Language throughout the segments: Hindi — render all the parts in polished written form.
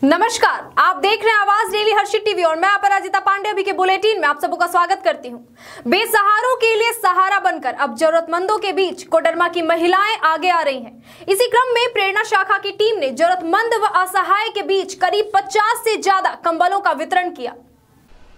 नमस्कार, आप देख रहे हैं आवाज डेली हर्षित टीवी और मैं अपराजिता पांडे। अभी के बुलेटिन में आप सबों का स्वागत करती हूं। बेसहारों के लिए सहारा बनकर अब जरूरतमंदों के बीच कोडरमा की महिलाएं आगे आ रही हैं। इसी क्रम में प्रेरणा शाखा की टीम ने जरूरतमंद व असहाय के बीच करीब 50 से ज्यादा कंबलों का वितरण किया।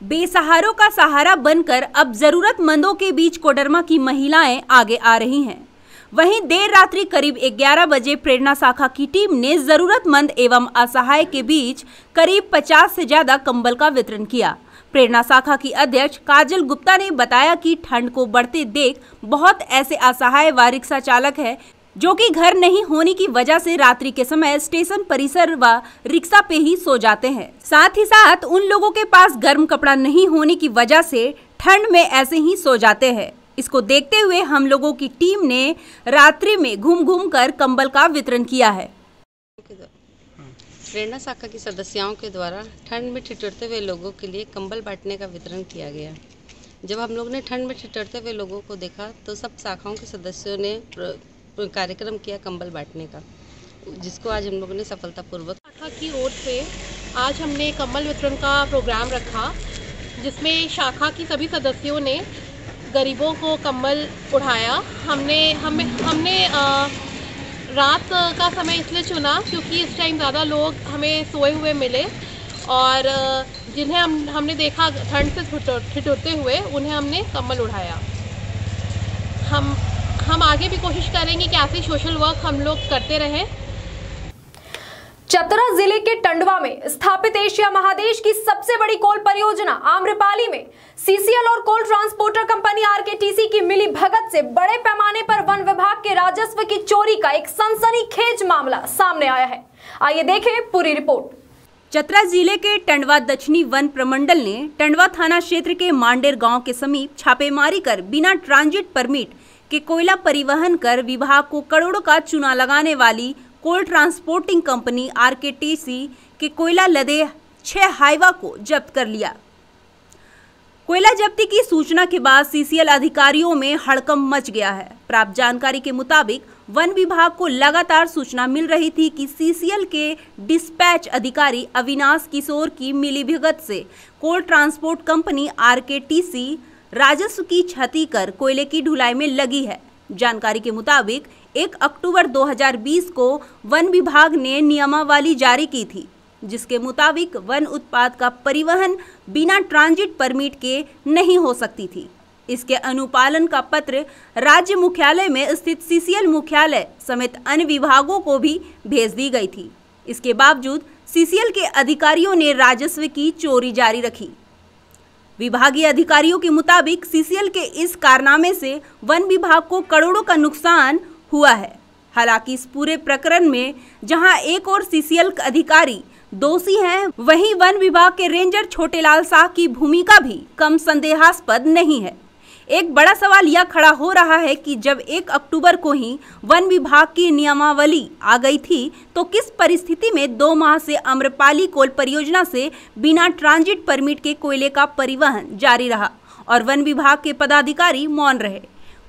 बेसहारों का सहारा बनकर अब जरूरतमंदों के बीच कोडरमा की महिलाएं आगे आ रही हैं। वहीं देर रात्रि करीब 11 बजे प्रेरणा शाखा की टीम ने जरूरतमंद एवं असहाय के बीच करीब 50 से ज्यादा कंबल का वितरण किया। प्रेरणा शाखा की अध्यक्ष काजल गुप्ता ने बताया कि ठंड को बढ़ते देख बहुत ऐसे असहाय व रिक्शा चालक है जो कि घर नहीं होने की वजह से रात्रि के समय स्टेशन परिसर व रिक्शा पे ही सो जाते हैं। साथ ही साथ उन लोगों के पास गर्म कपड़ा नहीं होने की वजह से ठंड में ऐसे ही सो जाते हैं। इसको देखते हुए हम लोगों की टीम ने रात्रि में घूम घूम कर कंबल का वितरण किया है। प्रेरणा शाखा की सदस्यों के द्वारा ठंड में ठिठुरते हुए लोगों के लिए कंबल बांटने का वितरण किया गया। जब हम लोग ने ठंड में ठिठुरते हुए लोगों को देखा तो सब शाखाओं के सदस्यों ने कार्यक्रम किया कंबल बांटने का, जिसको आज हम लोगों ने सफलतापूर्वक। शाखा की ओर से आज हमने कंबल वितरण का प्रोग्राम रखा, जिसमें शाखा की सभी सदस्यों ने गरीबों को कंबल उठाया। हमने रात का समय इसलिए चुना क्योंकि इस टाइम ज़्यादा लोग हमें सोए हुए मिले और जिन्हें हमने देखा ठंड से ठिठुरते हुए, उन्हें हमने कंबल उठाया। हम आगे भी कोशिश करेंगे कि ऐसे सोशल वर्क हम लोग करते रहें। चतरा जिले के टंडवा में स्थापित एशिया महादेश की सबसे बड़ी कोल परियोजना आम्रपाली में सीसीएल और कोल ट्रांसपोर्टर कंपनी आरकेटीसी की मिली भगत से बड़े पैमाने पर वन विभाग के राजस्व की चोरी का एक सनसनीखेज मामला सामने आया है। आइए देखें पूरी रिपोर्ट। चतरा जिले के टंडवा दक्षिणी वन प्रमंडल ने टंडवा थाना क्षेत्र के मांडेर गांव के समीप छापेमारी कर बिना ट्रांजिट परमिट के कोयला परिवहन कर विभाग को करोड़ों का चूना लगाने वाली कोल ट्रांसपोर्टिंग कंपनी आरकेटीसी के कोयला लदे 6 हाईवा को जब्त कर लिया। कोयला जब्ती की सूचना के बाद सीसीएल अधिकारियों में हड़कंप मच गया है। प्राप्त जानकारी के मुताबिक वन विभाग को लगातार सूचना मिल रही थी कि सीसीएल के डिस्पैच अधिकारी अविनाश किशोर की मिलीभगत से कोल ट्रांसपोर्ट कंपनी आरकेटीसी राजस्व की क्षति कर कोयले की ढुलाई में लगी है। जानकारी के मुताबिक 1 अक्टूबर 2020 को वन विभाग ने नियमावली जारी की थी, जिसके मुताबिक वन उत्पाद का परिवहन बिना ट्रांजिट परमिट के नहीं हो सकती थी। इसके अनुपालन का पत्र राज्य मुख्यालय में स्थित सीसीएल मुख्यालय समेत अन्य विभागों को भी भेज दी गई थी। इसके बावजूद सीसीएल के अधिकारियों ने राजस्व की चोरी जारी रखी। विभागीय अधिकारियों के मुताबिक सीसीएल के इस कारनामे से वन विभाग को करोड़ों का नुकसान हुआ है। हालांकि इस पूरे प्रकरण में जहां एक और सीसीएल अधिकारी दोषी हैं, वहीं वन विभाग के रेंजर छोटेलाल शाह की भूमिका भी कम संदेहास्पद नहीं है। एक बड़ा सवाल यह खड़ा हो रहा है कि जब 1 अक्टूबर को ही वन विभाग की नियमावली आ गई थी तो किस परिस्थिति में 2 माह से आम्रपाली कोल परियोजना से बिना ट्रांजिट परमिट के कोयले का परिवहन जारी रहा और वन विभाग के पदाधिकारी मौन रहे।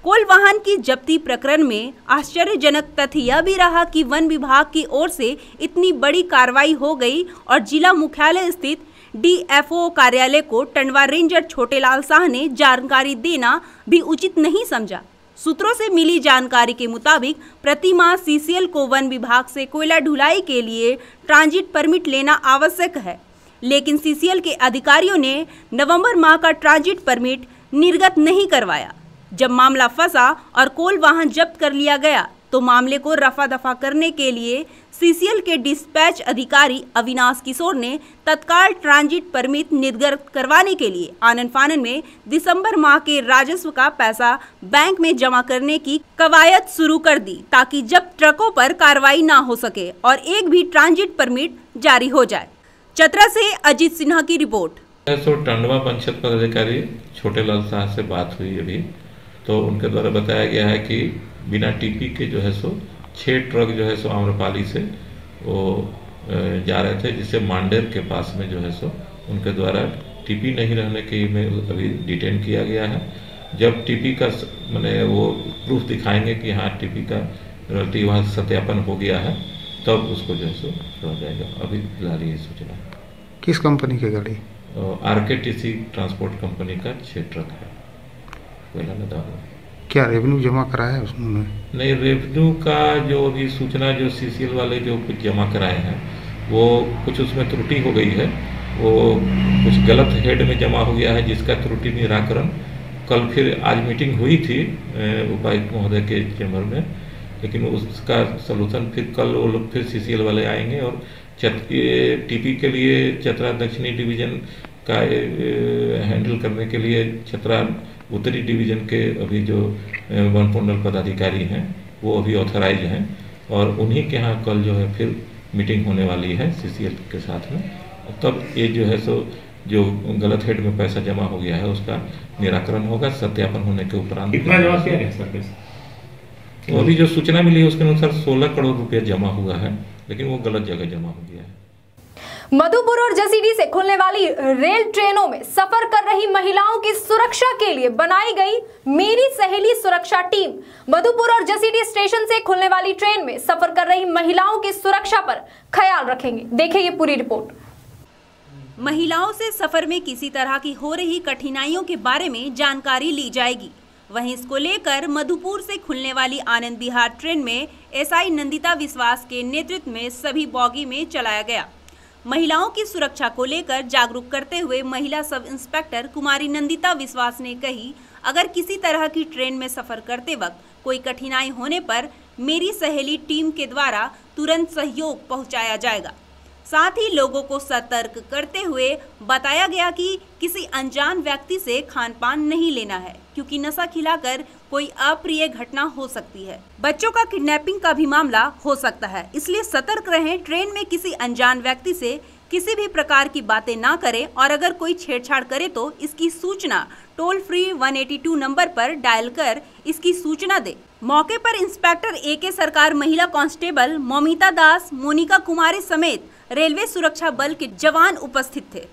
कोल वाहन की जब्ती प्रकरण में आश्चर्यजनक तथ्य यह भी रहा कि वन विभाग की ओर से इतनी बड़ी कार्रवाई हो गई और जिला मुख्यालय स्थित डीएफओ कार्यालय को टंडवा रेंजर छोटेलाल शाह ने जानकारी देना भी उचित नहीं समझा। सूत्रों से मिली जानकारी के मुताबिक प्रति माह सीसीएल को वन विभाग से कोयला ढुलाई के लिए ट्रांजिट परमिट लेना आवश्यक है, लेकिन सीसीएल के अधिकारियों ने नवंबर माह का ट्रांजिट परमिट निर्गत नहीं करवाया। जब मामला फंसा और कोल वाहन जब्त कर लिया गया तो मामले को रफा दफा करने के लिए सीसीएल के डिस्पैच अधिकारी अविनाश किशोर ने तत्काल ट्रांजिट परमिट निर्गत करवाने के लिए आनन फानन में दिसंबर माह के राजस्व का पैसा बैंक में जमा करने की कवायद शुरू कर दी, ताकि जब ट्रकों पर कार्रवाई ना हो सके और एक भी ट्रांजिट परमिट जारी हो जाए। चतरा से अजीत सिन्हा की रिपोर्ट। टंडवा पंचायत पदाधिकारी छोटेलाल शाह से बात हुई अभी, तो उनके द्वारा बताया गया है कि बिना टीपी के जो है सो 6 ट्रक जो है सो आम्रपाली से वो जा रहे थे, जिससे मांडेर के पास में जो है सो उनके द्वारा टीपी नहीं रहने के में अभी डिटेन किया गया है। जब टीपी का मैंने वो प्रूफ दिखाएंगे कि हाँ टीपी का वहाँ सत्यापन हो गया है, तब उसको जो है सो रह जाएगा। अभी फिलहाल ये सूचना। किस कंपनी की गाड़ी? RKTC ट्रांसपोर्ट कंपनी का 6 ट्रक है, कोयला लदा हुआ। क्या रेवेन्यू जमा कराया है उसने? नहीं, रेवेन्यू का जो अभी सूचना जो CCL वाले जो कुछ जमा कराए हैं वो कुछ उसमें त्रुटि हो गई है, वो कुछ गलत हेड में जमा हो गया है, जिसका त्रुटि निराकरण कल फिर आज मीटिंग हुई थी उपायुक्त महोदय के चैम्बर में, लेकिन उसका सलूशन फिर कल वो लोग फिर CCL वाले आएंगे और TP के लिए चतरा दक्षिणी डिवीज़न का हैंडल करने के लिए चतरा उत्तरी डिवीज़न के अभी जो वन पदाधिकारी हैं वो अभी ऑथराइज हैं और उन्हीं के यहाँ कल जो है फिर मीटिंग होने वाली है CCL के साथ में। तब ये जो है सो जो गलत हेड में पैसा जमा हो गया है उसका निराकरण होगा सत्यापन होने के उपरांत। कितना जमा किया गया सर? तो अभी जो सूचना मिली है उसके अनुसार 16 करोड़ रुपया जमा हुआ है, लेकिन वो गलत जगह जमा हो गया है। मधुपुर और जसीडीह से खुलने वाली रेल ट्रेनों में सफर कर रही महिलाओं की सुरक्षा के लिए बनाई गई मेरी सहेली सुरक्षा टीम मधुपुर और जसीडीह स्टेशन से खुलने वाली ट्रेन में सफर कर रही महिलाओं की सुरक्षा पर ख्याल रखेंगे। देखिए ये पूरी रिपोर्ट। महिलाओं से सफर में किसी तरह की हो रही कठिनाइयों के बारे में जानकारी ली जाएगी। वहीं इसको लेकर मधुपुर से खुलने वाली आनंद विहार ट्रेन में SI नंदिता विश्वास के नेतृत्व में सभी बॉगी में चलाया गया। महिलाओं की सुरक्षा को लेकर जागरूक करते हुए महिला सब इंस्पेक्टर कुमारी नंदिता विश्वास ने कही, अगर किसी तरह की ट्रेन में सफर करते वक्त कोई कठिनाई होने पर मेरी सहेली टीम के द्वारा तुरंत सहयोग पहुंचाया जाएगा। साथ ही लोगों को सतर्क करते हुए बताया गया कि किसी अनजान व्यक्ति से खान पान नहीं लेना है, क्योंकि नशा खिलाकर कोई अप्रिय घटना हो सकती है। बच्चों का किडनैपिंग का भी मामला हो सकता है, इसलिए सतर्क रहें। ट्रेन में किसी अनजान व्यक्ति से किसी भी प्रकार की बातें ना करें और अगर कोई छेड़छाड़ करे तो इसकी सूचना टोल फ्री 182 नंबर पर डायल कर इसकी सूचना दे। मौके पर इंस्पेक्टर AK सरकार, महिला कांस्टेबल मौमिता दास, मोनिका कुमारी समेत रेलवे सुरक्षा बल के जवान उपस्थित थे।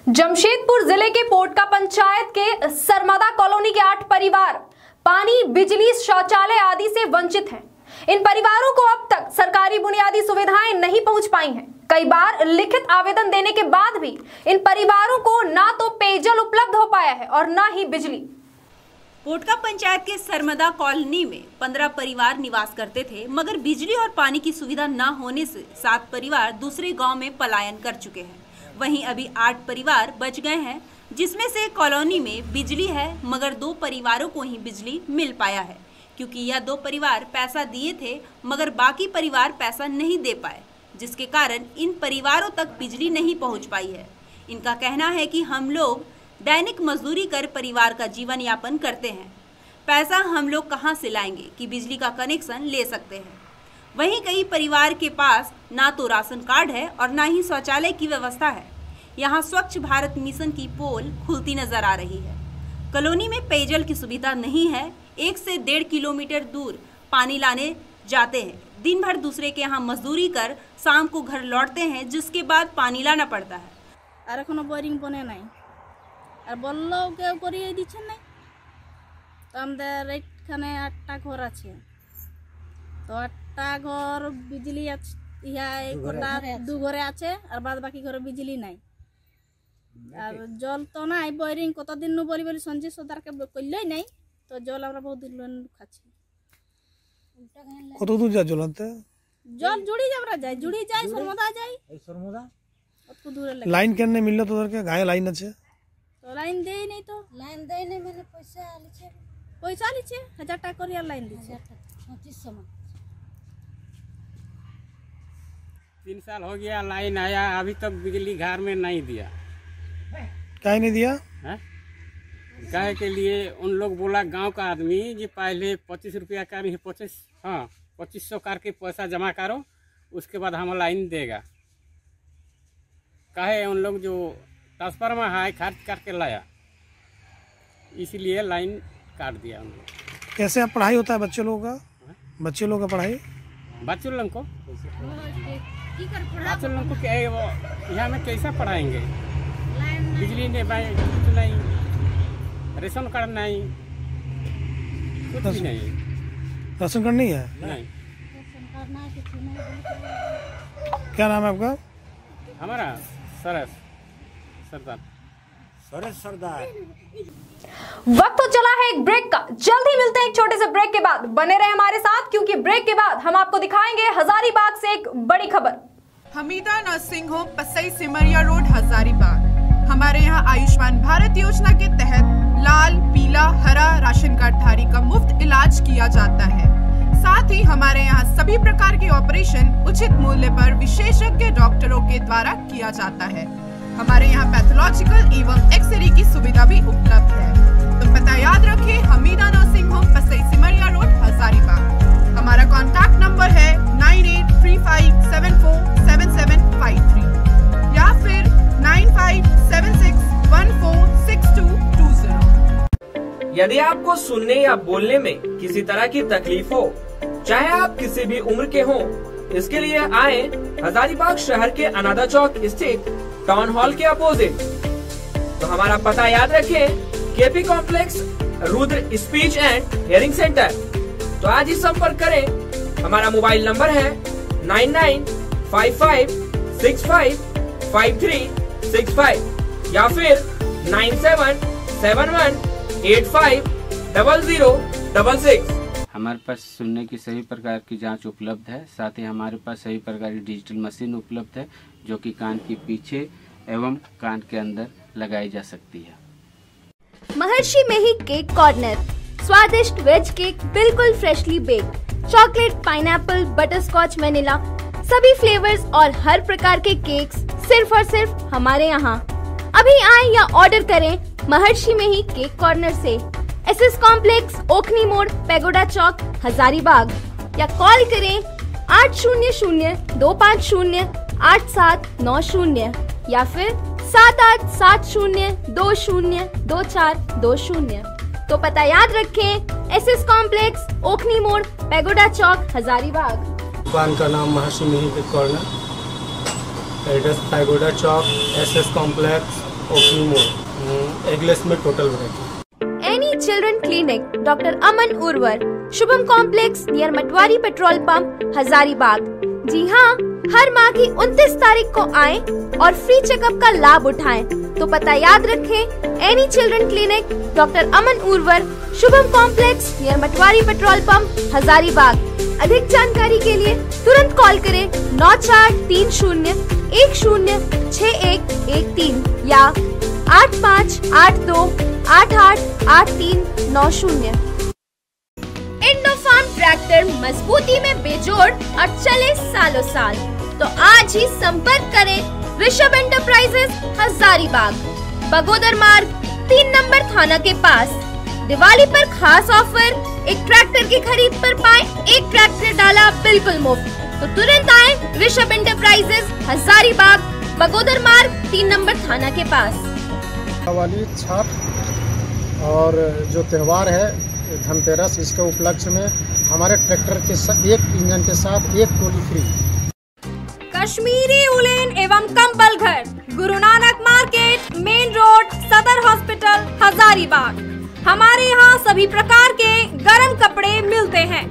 जमशेदपुर जिले के पोटका पंचायत के सरमदा कॉलोनी के 8 परिवार पानी, बिजली, शौचालय आदि से वंचित हैं। इन परिवारों को अब तक सरकारी बुनियादी सुविधाएं नहीं पहुंच पाई हैं। कई बार लिखित आवेदन देने के बाद भी इन परिवारों को ना तो पेयजल उपलब्ध हो पाया है और ना ही बिजली। पोटका पंचायत के सरमदा कॉलोनी में 15 परिवार निवास करते थे, मगर बिजली और पानी की सुविधा न होने से 7 परिवार दूसरे गांव में पलायन कर चुके हैं। वहीं अभी 8 परिवार बच गए हैं, जिसमें से कॉलोनी में बिजली है, मगर 2 परिवारों को ही बिजली मिल पाया है, क्योंकि यह 2 परिवार पैसा दिए थे मगर बाकी परिवार पैसा नहीं दे पाए, जिसके कारण इन परिवारों तक बिजली नहीं पहुंच पाई है। इनका कहना है कि हम लोग दैनिक मजदूरी कर परिवार का जीवन यापन करते हैं, पैसा हम लोग कहां से लाएंगे कि बिजली का कनेक्शन ले सकते हैं। वहीं कई परिवार के पास ना तो राशन कार्ड है और ना ही शौचालय की व्यवस्था है। यहां स्वच्छ भारत मिशन की पोल खुलती नजर आ रही है। कॉलोनी में पेयजल की सुविधा नहीं है। 1 से 1.5 किलोमीटर दूर पानी लाने जाते हैं। दिन भर दूसरे के यहाँ मजदूरी कर शाम को घर लौटते हैं, जिसके बाद पानी लाना पड़ता है। আর এখনো বোরিং বনে নাই, আর বললেও কেউ করিয়ে দিচ্ছে না। তো আমাদের এইখানে 8টা ঘর আছে, তো 8টা ঘর বিজলি আছে, ইহা এই কটা 2 ঘরে আছে আর বাদ বাকি ঘরে বিজলি নাই। আর জল তো নাই, বোরিং কতদিন নু বলি বলি সঞ্জয় সরকারকে কইলেই নাই, তো জল আমরা বহুত দিন খাচ্ছি। কত দূর যা জল আনতে? জল জুড়ি আমরা যাই, জুড়ি যাই, সরমদা যাই। এই সরমদা কত দূরে লাগে। লাইন কেন মিললো তোদেরকে? গায়ে লাইন আছে তো লাইন দেই নাই, তো লাইন দেই নাই মানে পয়সা আলিছে 1000 টাকা করে আর লাইন দিছে। 2500 में 3 साल हो गया लाइन आया, अभी तक बिजली घर में नहीं दिया। क्या नहीं दिया है? गाय के लिए उन लोग बोला गांव का आदमी जी पहले 25 रुपया का 2500 करके पैसा जमा करो, उसके बाद हम लाइन देगा। कहे उन लोग जो ट्रांसफर में है खर्च करके लाया, इसलिए लाइन काट दिया उन लोग। कैसे अब पढ़ाई होता है बच्चे लोगों का? बच्चे लोगों का पढ़ाई बच्चों लोग को यहाँ में कैसा पढ़ाएंगे? बिजली नहीं, कुछ नहीं, रेशन कार्ड नहीं, कुछ भी नहीं। राशन कार्ड नहीं है? नहीं। क्या नाम है आपका? हमारा सरस सरदार। वक्त तो चला है एक ब्रेक का। जल्द ही मिलते हैं एक छोटे से ब्रेक के बाद। बने रहे हमारे साथ, क्योंकि ब्रेक के बाद हम आपको दिखाएंगे हजारीबाग से एक बड़ी खबर। Hamida nursing home Pasai Simaria road Hazaribagh. हमारे यहाँ आयुष्मान भारत योजना के तहत लाल, पीला, हरा राशन कार्ड धारी का मुफ्त इलाज किया जाता है। साथ ही हमारे यहाँ सभी प्रकार के ऑपरेशन उचित मूल्य पर विशेषज्ञ डॉक्टरों के द्वारा किया जाता है। हमारे यहाँ पैथोलॉजिकल एवं एक्सरे की सुविधा भी उपलब्ध है। तो पता याद रखें, Hamida nursing home Pasai Simaria road Hazaribagh. हमारा कॉन्टैक्ट नंबर है 9835747753 या फिर 9576146220। यदि आपको सुनने या बोलने में किसी तरह की तकलीफ हो, चाहे आप किसी भी उम्र के हों, इसके लिए आए हजारीबाग शहर के अनादा चौक स्थित टाउन हॉल के अपोजिट। तो हमारा पता याद रखें, KP complex, Rudra speech and hearing centre. तो आज ही संपर्क करें। हमारा मोबाइल नंबर है 9955655365 या फिर 9771850066। हमारे पास सुनने की सभी प्रकार की जांच उपलब्ध है। साथ ही हमारे पास सभी प्रकार की डिजिटल मशीन उपलब्ध है, जो कि कान के पीछे एवं कान के अंदर लगाई जा सकती है। महर्षि में ही केक कॉर्नर, स्वादिष्ट वेज केक बिल्कुल freshly baked, chocolate, pineapple, butterscotch, vanilla, सभी फ्लेवर्स और हर प्रकार के केक्स सिर्फ और सिर्फ हमारे यहाँ। अभी आए या ऑर्डर करें महर्षि में ही केक कॉर्नर से। एसएस कॉम्प्लेक्स, ओखनी मोड़, पैगोडा चौक, हजारीबाग, या कॉल करें 800-250-8790 या फिर 7870202420। तो पता याद रखें, एसएस कॉम्प्लेक्स, ओखनी मोड़, पैगोडा चौक, हजारीबाग। दुकान का नाम Maharshi Mehi cake corner, address pagoda chowk, SS complex, Okhni मोड़, एगलेस में total variety. Annie children clinic, doctor Aman Urvar, Shubham complex near Matwari petrol pump, Hazaribagh. जी हाँ, हर माह की 29 तारीख को आएं और फ्री चेकअप का लाभ उठाएं। तो पता याद रखें, Annie children clinic, doctor Aman Urvar, Shubham complex near Matwari petrol pump, Hazaribagh. अधिक जानकारी के लिए तुरंत कॉल करें 9430106113 या 8582888390। इंडोफार्म ट्रैक्टर मजबूती में बेजोड़ और चले सालों साल। तो आज ही संपर्क करें ऋषभ एंटरप्राइजेस, हजारीबाग, बगोदर मार्ग, 3 नंबर थाना के पास। दिवाली पर खास ऑफर, एक ट्रैक्टर की खरीद पर पाएं एक ट्रैक्टर डाला बिल्कुल मुफ्त। तो तुरंत आए ऋषभ एंटरप्राइजेस, हजारीबाग, बगोदर मार्ग, 3 नंबर थाना के पास। दिवाली, छठ और जो त्यौहार है धनतेरस, इसके उपलक्ष्य में हमारे ट्रैक्टर के एक इंजन के साथ एक ट्रॉली फ्री। कश्मीरी उलेन एवं कंबल घर, Guru Nanak market, main road, सदर हॉस्पिटल, हजारीबाग। हमारे यहाँ सभी प्रकार के गर्म कपड़े मिलते हैं।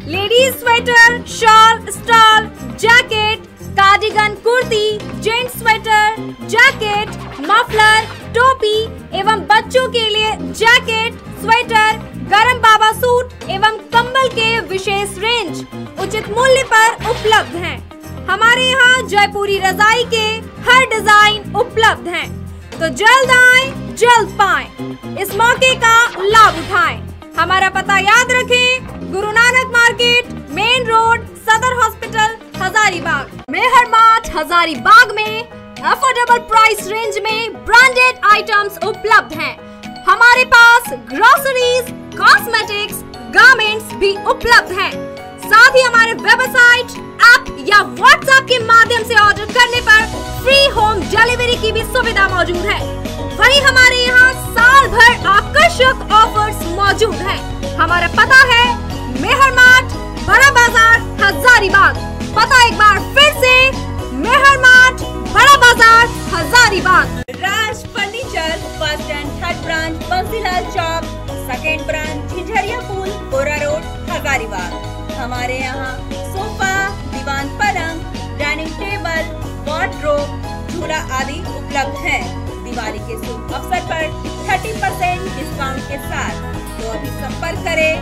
Ladies sweater, shawl, stall, jacket, cardigan, kurti, gents sweater, jacket, muffler, टोपी एवं बच्चों के लिए जैकेट, स्वेटर, गरम बाबा सूट एवं कंबल के विशेष रेंज उचित मूल्य पर उपलब्ध हैं। हमारे यहाँ जयपुरी रजाई के हर डिजाइन उपलब्ध हैं। तो जल्द आएं, जल्द पाएं, इस मौके का लाभ उठाएं। हमारा पता याद रखें, Guru Nanak market, main road, सदर हॉस्पिटल, हजारीबाग। मेहर मार्ट हजारीबाग में अफोर्डेबल प्राइस रेंज में ब्रांडेड आइटम्स उपलब्ध हैं। हमारे पास ग्रोसरीज, कॉस्मेटिक्स, गारमेंट्स भी उपलब्ध हैं। साथ ही हमारे वेबसाइट, ऐप या व्हाट्सएप के माध्यम से ऑर्डर करने पर फ्री होम डिलीवरी की भी सुविधा मौजूद है। वहीं हमारे यहाँ साल भर आकर्षक ऑफर्स मौजूद हैं। हमारा पता है मेहर मार्ट, बड़ा बाजार, हजारीबाग। पता एक बार फिर से, मेहर mart, Bada Bazaar, Hazaribagh. Raj furniture, first and third branch, Bansilal chowk, second branch, Jhijhria Pul, Kora road, Hazaribagh. हमारे यहाँ सोफा, दीवान पलंग, डाइनिंग टेबल, वार्डरोब, झूला आदि उपलब्ध है। दिवाली के शुभ अवसर पर 30% डिस्काउंट के साथ। तो अभी संपर्क करें।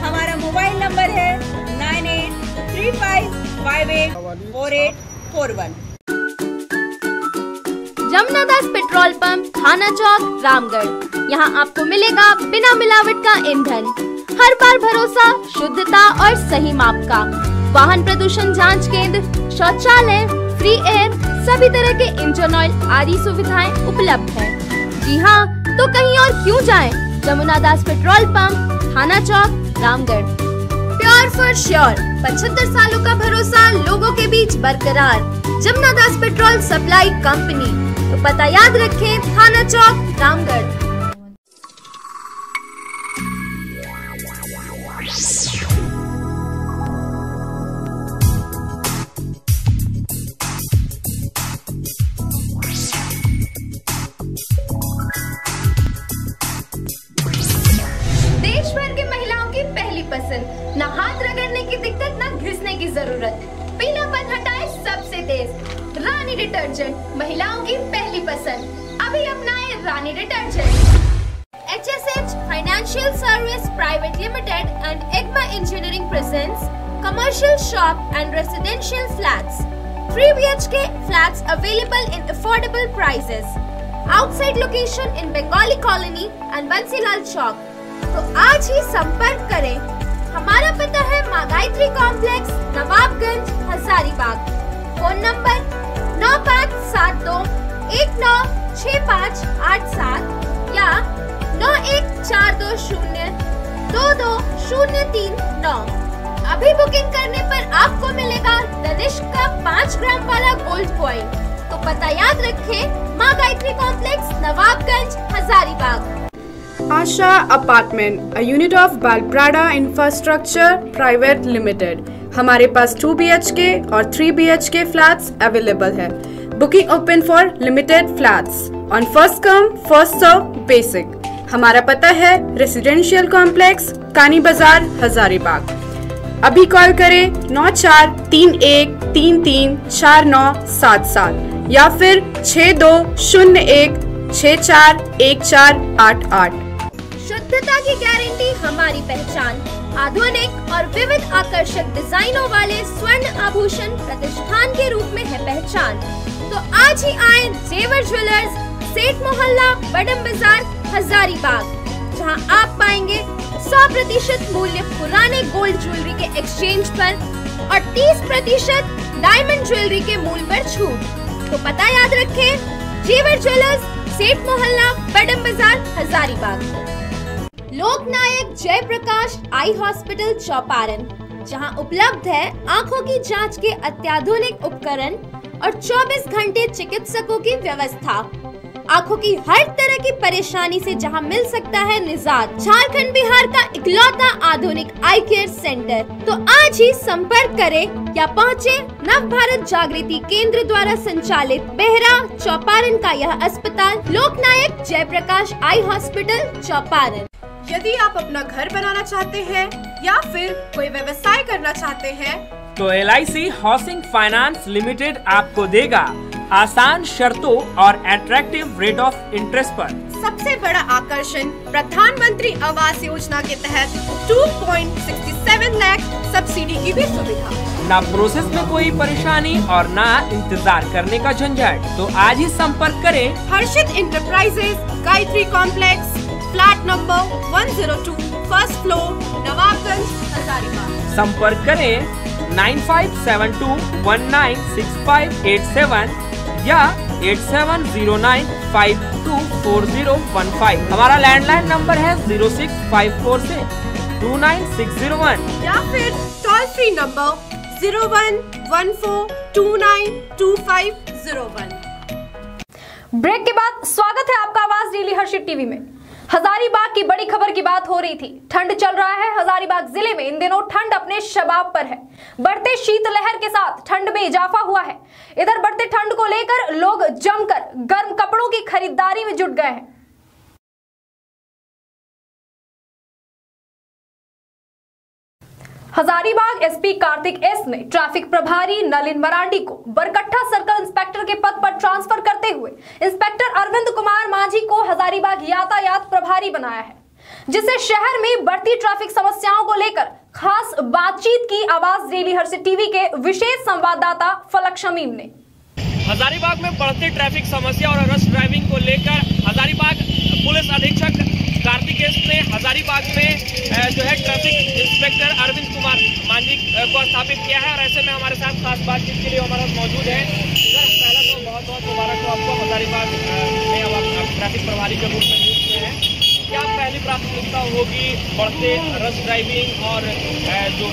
हमारा मोबाइल नंबर है 9835584841। जमुनादास पेट्रोल पंप, थाना चौक, रामगढ़। यहाँ आपको मिलेगा बिना मिलावट का ईंधन, हर बार भरोसा, शुद्धता और सही माप का। वाहन प्रदूषण जांच केंद्र, शौचालय, फ्री एयर, सभी तरह के इंजन ऑयल आदि सुविधाएं उपलब्ध है। जी हाँ, तो कहीं और क्यों जाएं? जमुनादास पेट्रोल पंप, थाना चौक, रामगढ़। प्योर फॉर श्योर, 75 सालों का भरोसा लोगों के बीच बरकरार। Jamunadas petrol supply company. तो पता याद रखें, थाना चौक, रामगढ़। न हाथ रगड़ने की दिक्कत, न घिसने की जरूरत। पीलापन हटाए सबसे तेज रानी डिटर्जेंट, महिलाओं की पहली पसंद। अभी अपनाएं रानी detergent. HSH Financial Service Private Limited and EGMA Engineering presents commercial shop and residential flats. 3 BHK flats available in affordable prices. Outside location in Bengali Colony and Bansilal Chowk. तो आज ही संपर्क करें। हमारा पता है माँ Gayatri complex, Nawabganj, Hazaribagh. Phone number 9572196587 या 9142022039। अभी बुकिंग करने पर आपको मिलेगा तनिष्क का 5 ग्राम वाला गोल्ड कॉइन। तो पता याद रखें, माँ Gayatri complex, Nawabganj, Hazaribagh. Asha Apartment, a unit of Balprada Infrastructure Private Limited. हमारे पास 2 BHK और 3 BHK flats available है। Booking open for limited flats on first come first serve basic. हमारा पता है रेसिडेंशियल कॉम्प्लेक्स, कानी बाजार, हजारीबाग। अभी कॉल करें 9431334977 या फिर 6201641488। शुद्धता की गारंटी हमारी पहचान। आधुनिक और विविध आकर्षक डिजाइनों वाले स्वर्ण आभूषण प्रतिष्ठान के रूप में है पहचान। तो आज ही आए जेवर ज्वेलर्स, सेठ मोहल्ला, बडम बाजार, हजारीबाग, जहां आप पाएंगे 100% मूल्य पुराने गोल्ड ज्वेलरी के एक्सचेंज पर और 30% डायमंड ज्वेलरी के मूल्य पर छूट। तो पता याद रखें, जेवर ज्वेलर्स, सेठ मोहल्ला, बडम बाजार, हजारीबाग। लोकनायक जयप्रकाश आई हॉस्पिटल, चौपारण, जहां उपलब्ध है आंखों की जांच के अत्याधुनिक उपकरण और 24 घंटे चिकित्सकों की व्यवस्था। आंखों की हर तरह की परेशानी से जहां मिल सकता है निजात। झारखंड बिहार का इकलौता आधुनिक आई केयर सेंटर। तो आज ही संपर्क करें या पहुँचे नव भारत जागृति केंद्र द्वारा संचालित बेहरा, चौपारण का यह अस्पताल, लोकनायक जयप्रकाश आई हॉस्पिटल, चौपारण। यदि आप अपना घर बनाना चाहते हैं या फिर कोई व्यवसाय करना चाहते हैं, तो LIC हाउसिंग फाइनेंस लिमिटेड आपको देगा आसान शर्तों और अट्रैक्टिव रेट ऑफ इंटरेस्ट पर। सबसे बड़ा आकर्षण प्रधानमंत्री आवास योजना के तहत 2.67 लाख सब्सिडी की भी सुविधा। ना प्रोसेस में कोई परेशानी और ना इंतजार करने का झंझट। तो आज ही संपर्क करें Harshit enterprises, Gayatri complex, flat number 102, first floor, Nawabganj, Hazaribagh. संपर्क करें 9572196587 या 8709524015। हमारा लैंडलाइन नंबर है 0654 से 29601 या फिर टोल फ्री नंबर 0114292501। ब्रेक के बाद स्वागत है आपका आवाज डेली हर्षित टीवी में। हजारीबाग की बड़ी खबर की बात हो रही थी। ठंड चल रहा है हजारीबाग जिले में। इन दिनों ठंड अपने शबाब पर है। बढ़ते शीतलहर के साथ ठंड में इजाफा हुआ है। इधर बढ़ते ठंड को लेकर लोग जमकर गर्म कपड़ों की खरीदारी में जुट गए हैं। हजारीबाग एसपी कार्तिक एस ने ट्रैफिक प्रभारी नलिन मरांडी को बरकट्ठा सर्कल इंस्पेक्टर के पद पर ट्रांसफर करते हुए इंस्पेक्टर अरविंद कुमार मांझी को हजारीबाग यातायात प्रभारी बनाया है, जिससे शहर में बढ़ती ट्रैफिक समस्याओं को लेकर खास बातचीत की आवाज डेली हर्षित टीवी के विशेष संवाददाता फलक शमीम ने। हजारीबाग में बढ़ती ट्रैफिक समस्या और रश ड्राइविंग को लेकर हजारीबाग पुलिस अधीक्षक कार्तिक एस ने हजारीबाग में जो है ट्रैफिक इंस्पेक्टर अरविंद कुमार मांझी को स्थापित किया है। और ऐसे में हमारे साथ खास बातचीत के लिए हमारे साथ मौजूद है। सर, पहला तो बहुत बहुत मुबारक हो आपको, हजारीबाग में अब आप ट्रैफिक प्रभारी के रूप में नियुक्त हुए हैं। क्या पहली प्राथमिकता होगी बढ़ते रश ड्राइविंग और जो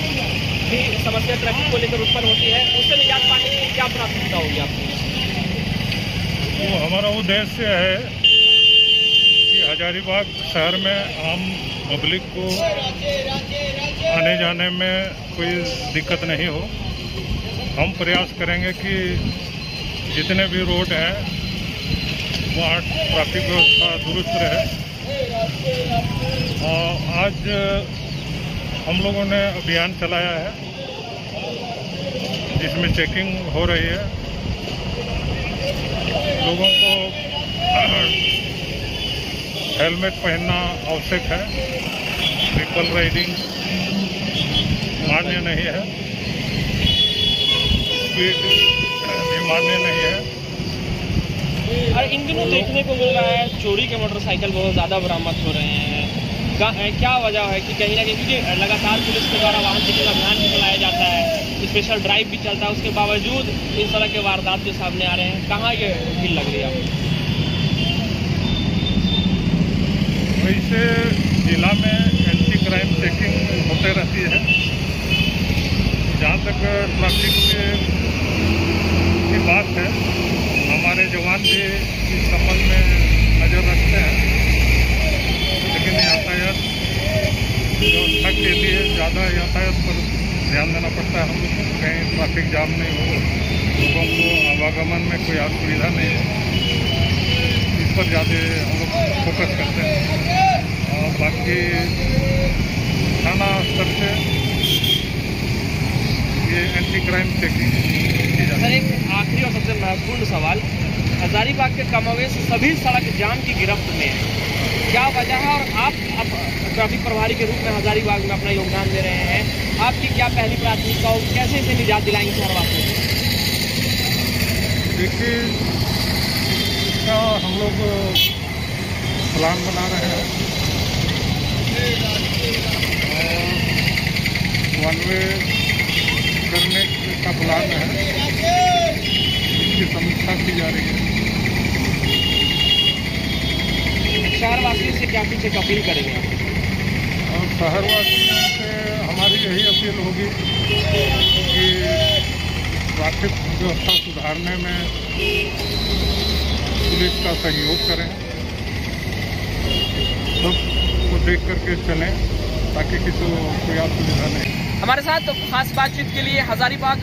भी समस्या ट्रैफिक को लेकर उत्पन्न होती है उससे निजात पाने की क्या प्राथमिकता होगी आपकी? तो हमारा उद्देश्य है कि हजारीबाग शहर में आम पब्लिक को आने जाने में कोई दिक्कत नहीं हो। हम प्रयास करेंगे कि जितने भी रोड हैं वहाँ ट्रैफिक व्यवस्था दुरुस्त रहे। आज हम लोगों ने अभियान चलाया है जिसमें चेकिंग हो रही है। लोगों को हेलमेट पहनना आवश्यक है, ट्रिपल राइडिंग मान्य नहीं है, स्पीड भी मान्य नहीं है। और इन दिनों देखने को मिल रहा है चोरी के मोटरसाइकिल बहुत ज़्यादा बरामद हो रहे हैं। क्या वजह है कि कहीं ना कहीं क्योंकि लगातार पुलिस के द्वारा वाहन चेकिंग अभियान भी चलाया जाता है, स्पेशल ड्राइव भी चलता है, उसके बावजूद इस तरह के वारदात जो सामने आ रहे हैं, कहाँ ये भीड़ लग रही है आपको? वैसे जिला में एंटी क्राइम चेकिंग होते रहती है। जहाँ तक ट्रैफिक की बात है, हमारे जवान भी इस संबंध में नज़र रखते हैं, लेकिन यातायात व्यवस्था के लिए ज़्यादा यातायात पर ध्यान देना पड़ता है। हम लोग को कहीं ट्रैफिक जाम नहीं हो, लोगों को आवागमन में कोई असुविधा नहीं है, इस पर ज़्यादा हम लोग फोकस करते हैं। और बाकी थाना स्तर से ये एंटी क्राइम चेकिंग की जाती है। सर, एक आखिरी और सबसे महत्वपूर्ण सवाल, हजारीबाग के कमोवेश सभी सड़क जाम की गिरफ्त में है, क्या वजह है? और आप अब ट्रैफिक प्रभारी के रूप में हजारीबाग में अपना योगदान दे रहे हैं, आपकी क्या पहली प्राथमिकता हो, कैसे इसे निजात दिलाएंगे शहरवासियों को? देखिए, इसका हम लोग प्लान बना रहे हैं। वन वे करने का प्लान है, इसकी समीक्षा की जा रही है। शहरवासियों से क्या पीछे अपील करेंगे आप? और शहरवासियों से हमारी यही अपील होगी कि ट्रैफिक व्यवस्था सुधारने में पुलिस का सहयोग करें, सबको देख करके चलें ताकि किसी को कोई असुविधा नहीं। हमारे साथ खास बातचीत के लिए हजारीबाग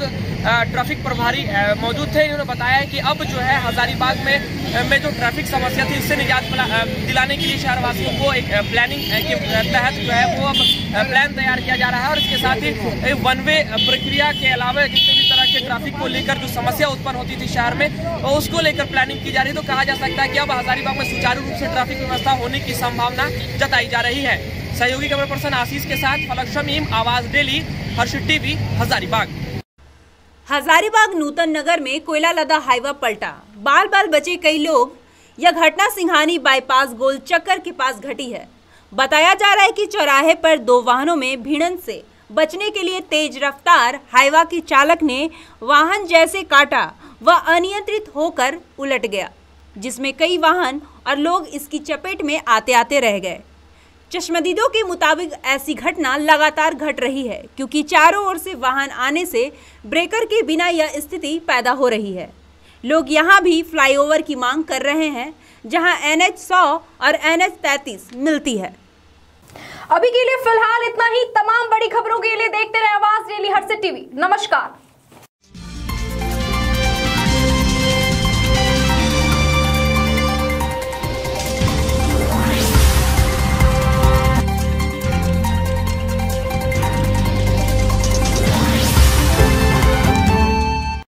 ट्रैफिक प्रभारी मौजूद थे। इन्होंने बताया कि अब जो है हजारीबाग में जो ट्रैफिक समस्या थी इससे निजात दिलाने के लिए शहरवासियों को एक प्लानिंग के तहत जो है वो अब प्लान तैयार किया जा रहा है। और इसके साथ ही वन वे प्रक्रिया के अलावा जितने भी तरह के ट्रैफिक को लेकर जो समस्या उत्पन्न होती थी शहर में, उसको लेकर प्लानिंग की जा रही है। तो कहा जा सकता है कि अब हजारीबाग में सुचारू रूप से ट्रैफिक व्यवस्था होने की संभावना जताई जा रही है। सहयोगी कैमरा पर्सन आशीष के साथ फलक शमीम, आवाज डेली, हर्षित टीवी, हजारीबाग। हजारीबाग नूतन नगर में कोयला लदा हाईवा पलटा, बाल बाल बचे कई लोग। यह घटना सिंघानी बाईपास गोल चक्कर के पास घटी है। बताया जा रहा है कि चौराहे पर दो वाहनों में भिड़ंत से बचने के लिए तेज रफ्तार हाईवा की चालक ने वाहन जैसे काटा व अनियंत्रित होकर उलट गया, जिसमें कई वाहन और लोग इसकी चपेट में आते आते रह गए। चश्मदीदों के मुताबिक ऐसी घटना लगातार घट रही है, क्योंकि चारों ओर से वाहन आने से ब्रेकर के बिना यह स्थिति पैदा हो रही है। लोग यहां भी फ्लाईओवर की मांग कर रहे हैं, जहां NH 100 और NH 33 मिलती है। अभी के लिए फिलहाल इतना ही। तमाम बड़ी खबरों के लिए देखते रहे आवाज डेली हर्षित टीवी। नमस्कार।